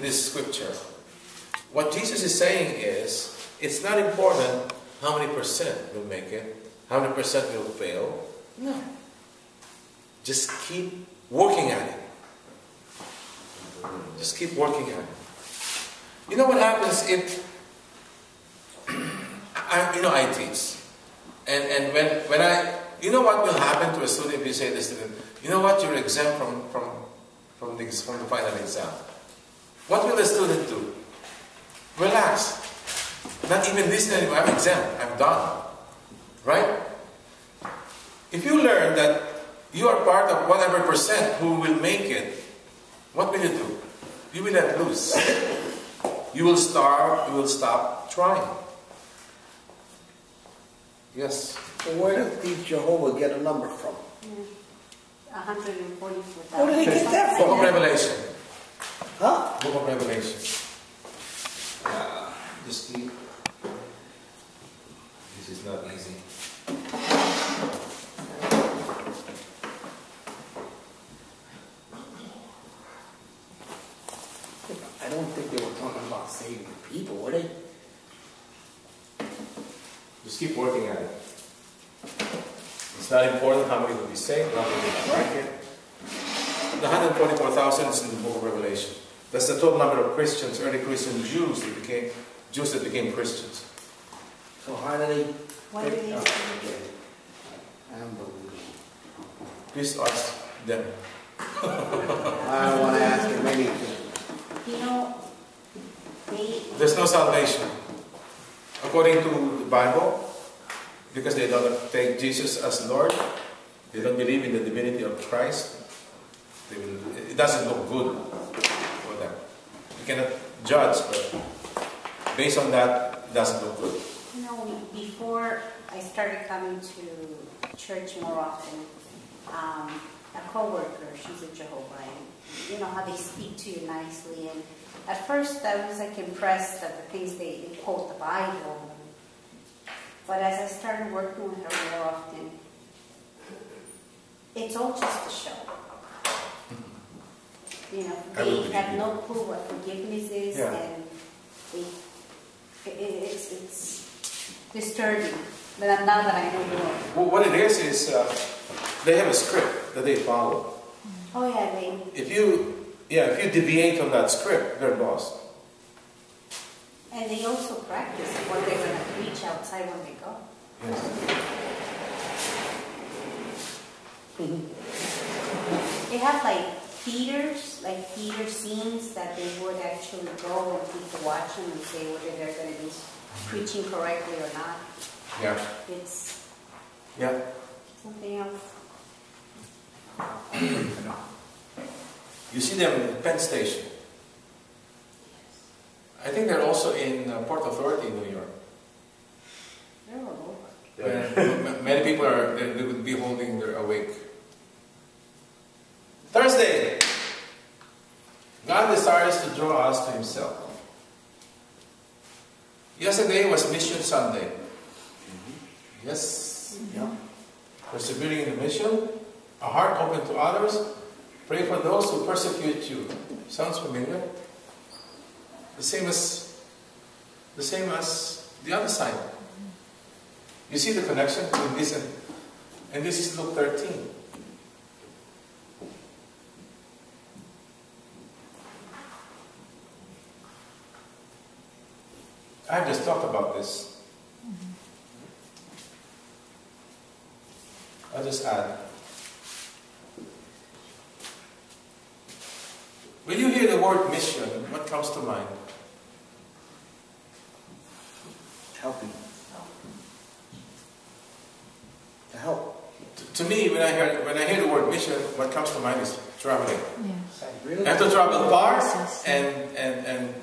this scripture. What Jesus is saying is, it's not important how many percent will make it, how many percent will fail. No. Just keep working at it. Just keep working at it. You know what happens if, I teach. And when I, you know what will happen to a student if you say this to them, you know what, you're exempt from the final exam. What will the student do? Relax. Not even listen anymore. I'm exempt. I'm done. Right? If you learn that you are part of whatever percent who will make it, what will you do? You will let loose. You will starve. You will stop trying. Yes. So where does these Jehovah get a number from? 144,000. Where do they get that from? Book of Revelation. Huh? Book of Revelation. Just keep. This is not easy. I don't think they were talking about saving people, were they? Just keep working at it. It's not important how many will be saved, not many will like it. The 144,000 is in the book of Revelation. That's the total number of Christians, early Christian Jews that became Christians. So how do they... What do they Unbelievable. Please ask them. I don't want to ask them anything. You know, There's no salvation. According to the Bible, because they don't take Jesus as Lord, they don't believe in the divinity of Christ, it doesn't look good for them. You cannot judge, but based on that, it doesn't look good. You know, before I started coming to church more often, a co-worker, she's a Jehovah, and you know how they speak to you nicely, and at first I was like impressed at the things they quote the Bible, but as I started working with her more often, it's all just a show. You know, they have no clue what forgiveness is, and it's disturbing. But now that I know more. Well, what it is they have a script that they follow. Oh yeah, they. If you deviate from that script, they're lost. And they also practice what they're going to preach outside when they go. Yes. They have like theater scenes that they would actually go and people watch them and say whether they're going to be preaching correctly or not. Yeah. It's something else. You see them in Penn Station. I think they're also in Port Authority in New York. They're all over. Where many people they would be holding their awake. Thursday. God desires to draw us to Himself. Yesterday was Mission Sunday. Yes. Yeah. Persevering in the mission, a heart open to others, pray for those who persecute you. Sounds familiar? The same as the other side. You see the connection between this and this is Luke 13. I've just talked about this. I'll just add. When you hear the word mission, what comes to mind? Helping. To help. To me, when I hear the word mission, what comes to mind is traveling. Yes. Really? I have to travel far and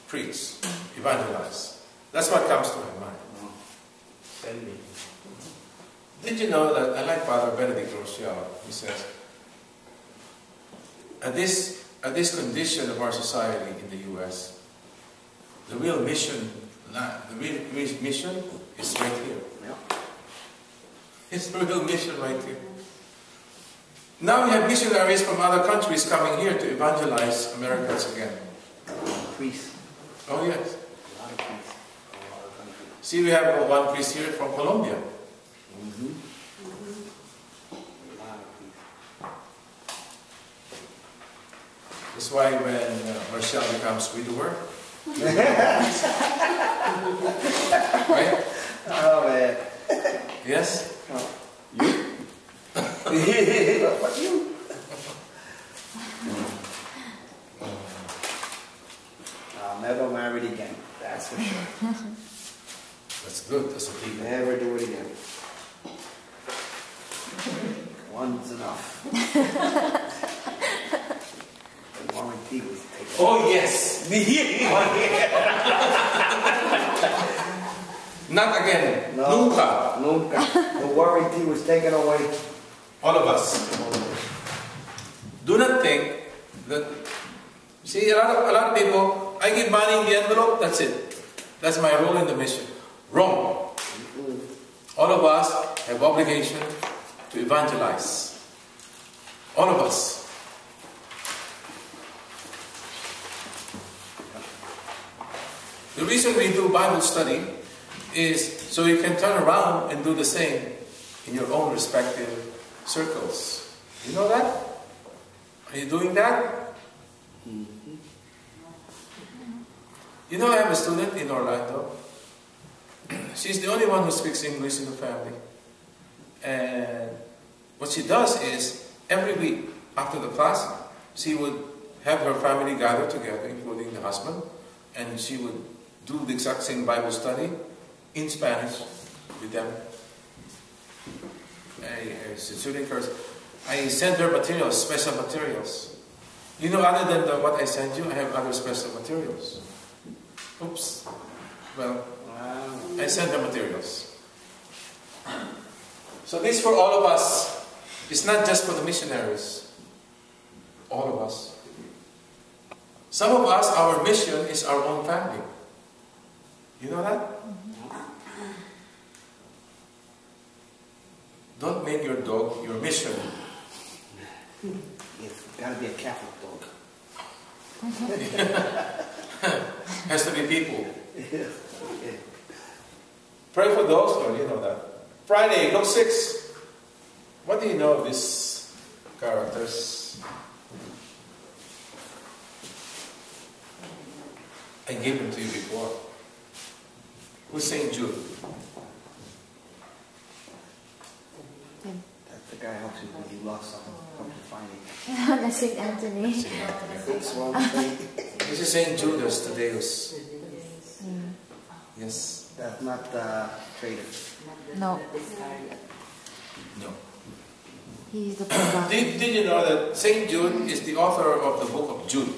preach, evangelize. That's what comes to my mind. Send me. Did you know that, I like Father Benedict Rochelle, he says, at this condition of our society in the U.S., the real mission is right here. Yeah. It's the real mission right here. Now we have missionaries from other countries coming here to evangelize Americans again. priests. Oh yes. A lot of priests. A lot of countries. See, we have one priest here from Colombia. Mm-hmm. A lot of priests. That's why when Marshall becomes widower, right? Oh man. Yes? Oh. You? What you? I'll never marry again. That's for sure. That's good. That's a big. Never do it again. One's enough. The warranty was taken. Oh yes. Not again. No. Nunca. Nunca. The warranty was taken away. All of us. Do not think that. See, a lot of people. I give money in the envelope. That's it. That's my role in the mission. Wrong. All of us have obligation to evangelize. All of us. The reason we do Bible study is so you can turn around and do the same in your own respective circles. You know that? Are you doing that? You know, I have a student in Orlando. She's the only one who speaks English in the family. And what she does is, every week after the class, she would have her family gather together, including the husband, and she would do the exact same Bible study in Spanish with them. I sincerely encourage. I send her materials, special materials. You know, other than what I send you, I have other special materials. Oops. Well, I send her materials. So this for all of us. It's not just for the missionaries. All of us. Some of us, our mission is our own family. You know that? Don't make your dog your mission. It's got to be a Catholic dog. Has to be people. Pray for dogs, or you know that. Friday, Luke 6. What do you know of these characters? I gave them to you before. Who's St. Jude? That's the guy who helps you when you lost something. Come to find it. That's St. Anthony. St. Anthony. Oops, wrong thing. This is St. Judas Thaddeus. Yes. That's not the traitor. No, No. he's the Papa. Did you know that St. Jude is the author of the book of Jude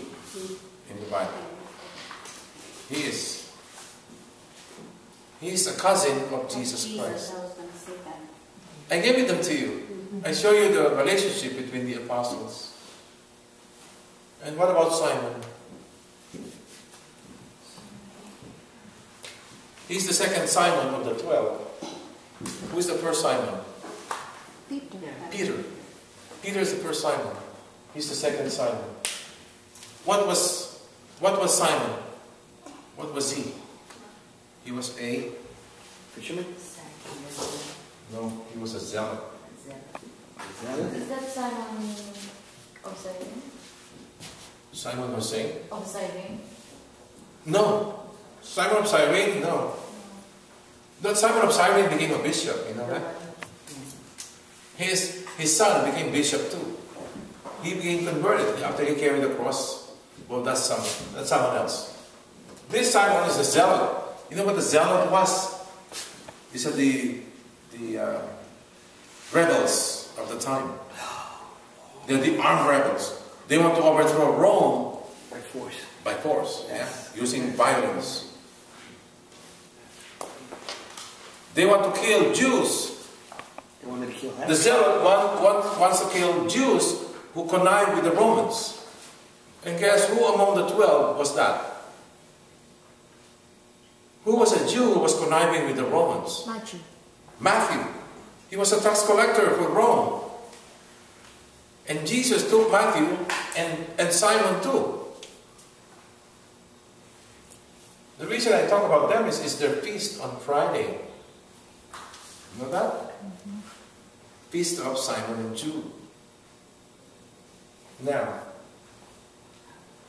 in the Bible? He is a cousin of Jesus Christ. I was going to say that. I gave them to you. I show you the relationship between the apostles. And what about Simon? He's the second Simon of the 12. Who is the first Simon? Peter. Peter. Peter is the first Simon. He's the second Simon. What was Simon? What was he? He was a Fisherman? no. He was a zealot. Is that Simon of Cyrene? Simon Hussein? Of Cyrene? No. Simon of Cyrene? No. That Simon of Cyrene became a bishop. You know that? His son became bishop too. He became converted after he carried the cross. Well, that's someone else. This Simon is a zealot. You know what the zealot was? These are the rebels of the time. They're the armed rebels. They want to overthrow Rome By force. by force, yeah, using violence. They want to kill Jews. They wanted to kill him. The zealot wants to kill Jews who connive with the Romans. And guess who among the 12 was that? Who was a Jew who was conniving with the Romans? Matthew. Matthew. He was a tax collector for Rome. And Jesus took Matthew and Simon too. The reason I talk about them is their feast on Friday. You know that? Feast of Simon and Jude. Now,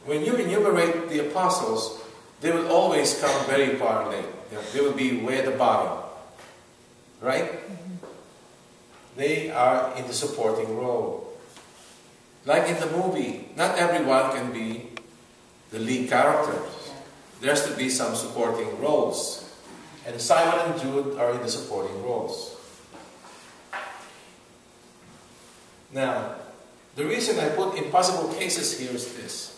when you enumerate the apostles, they will always come very far late. They will be way at the bottom. Right? They are in the supporting role. Like in the movie, not everyone can be the lead character. There has to be some supporting roles. And Simon and Jude are in the supporting roles. Now, the reason I put impossible cases here is this.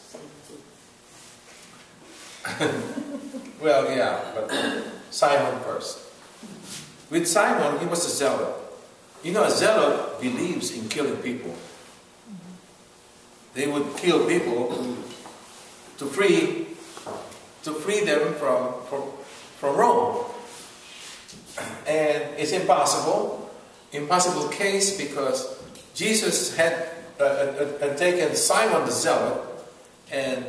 Well, yeah, but Simon first. With Simon, he was a zealot. You know, a zealot believes in killing people. They would kill people to free them from Rome. And it's impossible case, because Jesus had taken Simon the zealot, and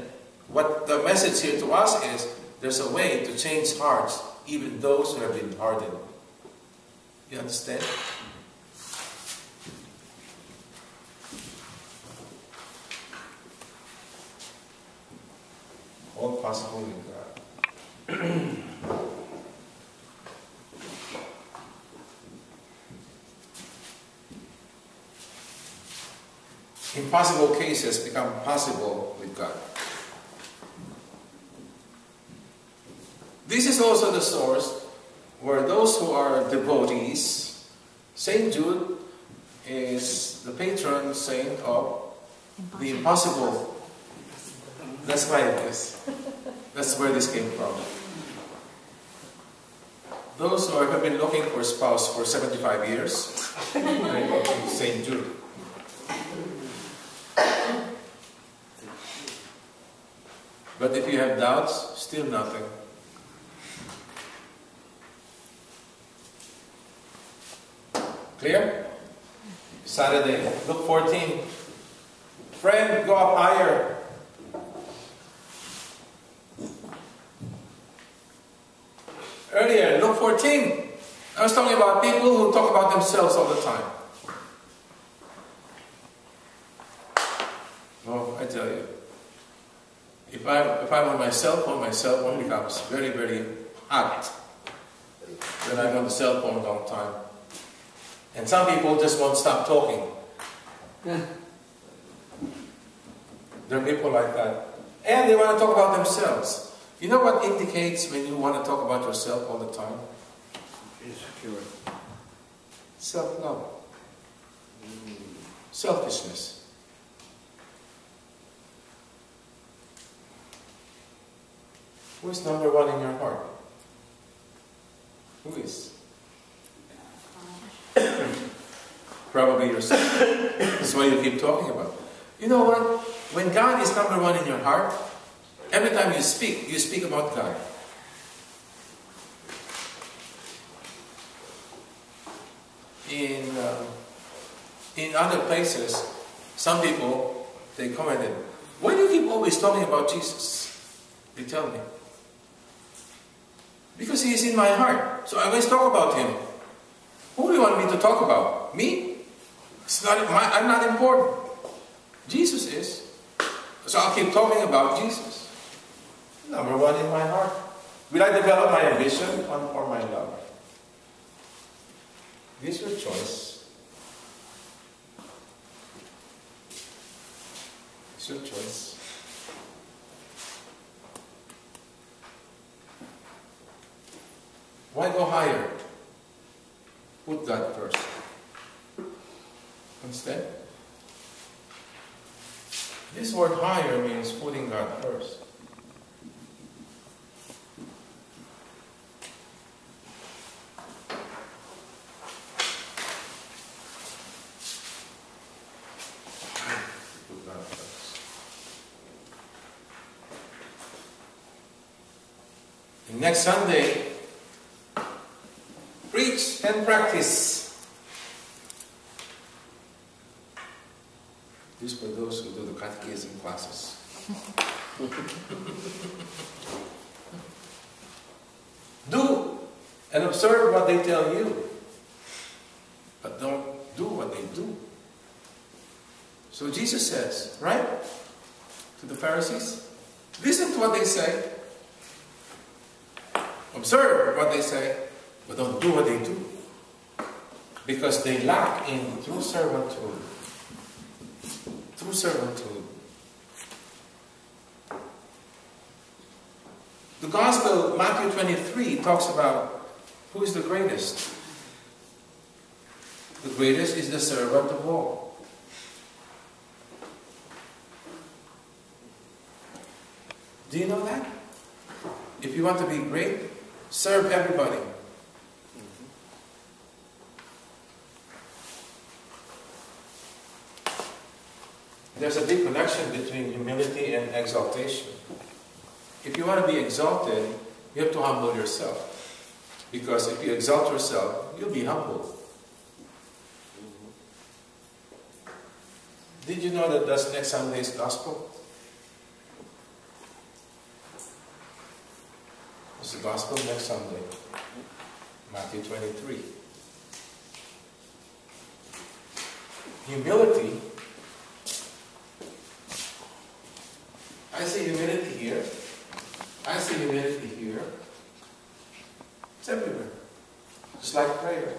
what the message here to us is, there's a way to change hearts, even those who have been hardened. You understand? All possible in God. Impossible cases become possible with God. This is also the source where those who are devotees, Saint Jude is the patron saint of the impossible. That's why it is. That's where this came from. Those who have been looking for a spouse for 75 years, they go to Saint Jude. But if you have doubts, still nothing. Clear? Saturday, Luke 14. Friend, go up higher. Earlier, Luke 14. I was talking about people who talk about themselves all the time. Oh, I tell you. If I'm on my cell phone becomes very, very hot. Then I'm on the cell phone a long time. And some people just won't stop talking. There are people like that. And they want to talk about themselves. You know what indicates when you want to talk about yourself all the time? Insecure. Self-love. Selfishness. Who is number one in your heart? Who is? Probably yourself. That's why you keep talking about it. You know what? When God is number one in your heart, every time you speak about God. In other places, some people, they commented, why do you keep always talking about Jesus? They tell me. Because he is in my heart. So I always talk about him. Who do you want me to talk about? Me? I'm not important. Jesus is. So I'll keep talking about Jesus. Number one in my heart. Will I develop my ambition or my love? This is your choice. It's your choice. Why go higher? Put God first. Understand? This word higher means putting God first. Put God first. And next Sunday, preach and practice. This is for those who do the catechism classes. And observe what they tell you. But don't do what they do. So Jesus says, right? To the Pharisees, listen to what they say. Observe what they say, but don't do what they do. Because they lack in true servanthood. True servanthood. The Gospel, Matthew 23, talks about who is the greatest. The greatest is the servant of all. Do you know that? If you want to be great, serve everybody. There's a big connection between humility and exaltation. If you want to be exalted, you have to humble yourself. Because if you exalt yourself, you'll be humble. Did you know that that's next Sunday's Gospel? It's the Gospel next Sunday. Matthew 23. Humility. I see humility here. I see humility here. It's everywhere. Just like prayer.